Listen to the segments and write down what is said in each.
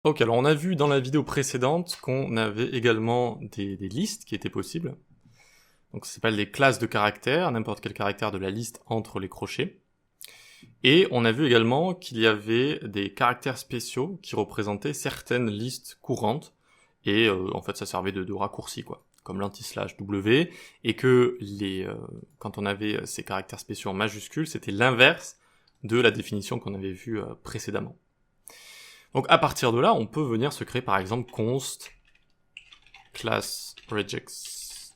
Ok, alors on a vu dans la vidéo précédente qu'on avait également des listes qui étaient possibles. Donc ça s'appelle des classes de caractères, n'importe quel caractère de la liste entre les crochets. Et on a vu également qu'il y avait des caractères spéciaux qui représentaient certaines listes courantes. Et en fait ça servait de raccourci, quoi, comme l'anti-slash W, et que quand on avait ces caractères spéciaux en majuscules, c'était l'inverse de la définition qu'on avait vue précédemment. Donc à partir de là, on peut venir se créer par exemple const class regex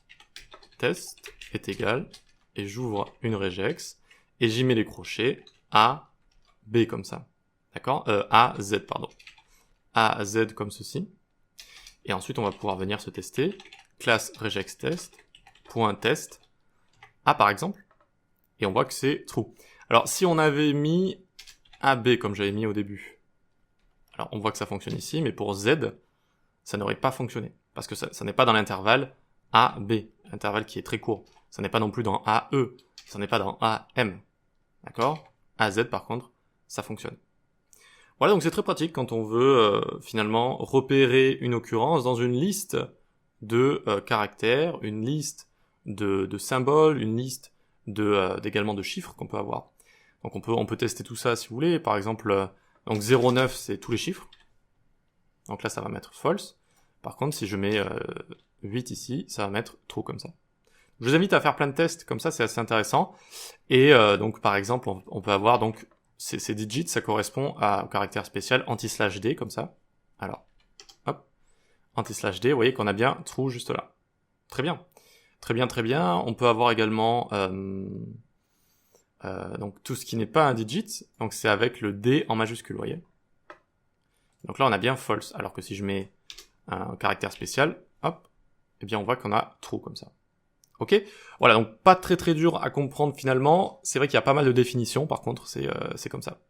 test est égal, et j'ouvre une regex, et j'y mets les crochets A, B comme ça. D'accord, A, Z, pardon. A, Z comme ceci. Et ensuite, on va pouvoir venir se tester. Class regex test, point test, A par exemple. Et on voit que c'est true. Alors, si on avait mis AB comme j'avais mis au début, alors on voit que ça fonctionne ici, mais pour Z, ça n'aurait pas fonctionné. Parce que ça n'est pas dans l'intervalle AB, l'intervalle qui est très court. Ça n'est pas non plus dans AE, ça n'est pas dans AM. D'accord ? AZ par contre, ça fonctionne. Voilà, donc c'est très pratique quand on veut finalement repérer une occurrence dans une liste de caractères, une liste de symboles, une liste également de chiffres qu'on peut avoir. Donc on peut tester tout ça si vous voulez. Par exemple, donc 0,9 c'est tous les chiffres. Donc là ça va mettre false. Par contre si je mets 8 ici, ça va mettre true comme ça. Je vous invite à faire plein de tests, comme ça c'est assez intéressant. Et donc par exemple, on peut avoir donc ces digits, ça correspond au caractère spécial anti-slash D, comme ça. Alors, hop, anti-slash D, vous voyez qu'on a bien true juste là. Très bien. Très bien, très bien. On peut avoir également donc tout ce qui n'est pas un digit, donc c'est avec le D en majuscule, vous voyez. Donc là on a bien false, alors que si je mets un caractère spécial, hop, eh bien on voit qu'on a true comme ça. Ok, voilà, donc pas très dur à comprendre finalement. C'est vrai qu'il y a pas mal de définitions, par contre, c'est comme ça.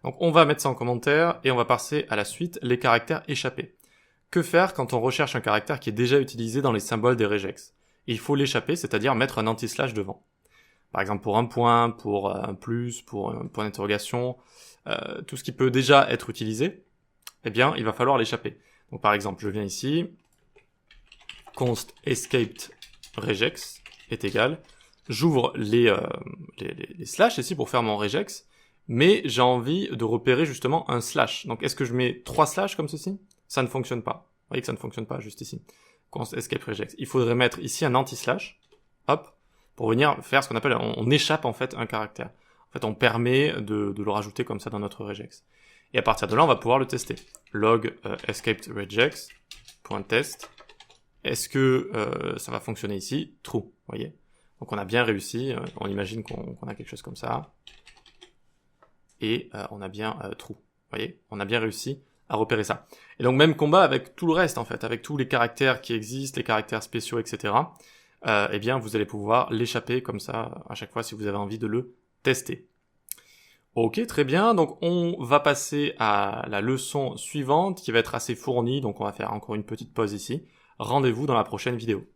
Donc on va mettre ça en commentaire et on va passer à la suite, les caractères échappés. Que faire quand on recherche un caractère qui est déjà utilisé dans les symboles des regex? Il faut l'échapper, c'est-à-dire mettre un anti-slash devant. Par exemple pour un point, pour un plus, pour un point d'interrogation, tout ce qui peut déjà être utilisé, eh bien il va falloir l'échapper. Donc par exemple, je viens ici, const escaped regex est égal, j'ouvre les slash ici pour faire mon regex, mais j'ai envie de repérer justement un slash. Donc est-ce que je mets 3 slash comme ceci? Ça ne fonctionne pas. Vous voyez que ça ne fonctionne pas juste ici. Const escape regex. Il faudrait mettre ici un anti-slash, hop, pour venir faire ce qu'on appelle, on échappe en fait un caractère. En fait, on permet de le rajouter comme ça dans notre regex. Et à partir de là, on va pouvoir le tester. Log escaped regex, .test. Est-ce que ça va fonctionner ici? True, vous voyez. Donc on a bien réussi, on imagine qu'on a quelque chose comme ça. Et on a bien true, vous voyez. On a bien réussi à repérer ça. Et donc même combat avec tout le reste en fait, avec tous les caractères qui existent, les caractères spéciaux, etc. Eh bien vous allez pouvoir l'échapper comme ça à chaque fois si vous avez envie de le tester. Ok, très bien, donc on va passer à la leçon suivante qui va être assez fournie, donc on va faire encore une petite pause ici. Rendez-vous dans la prochaine vidéo.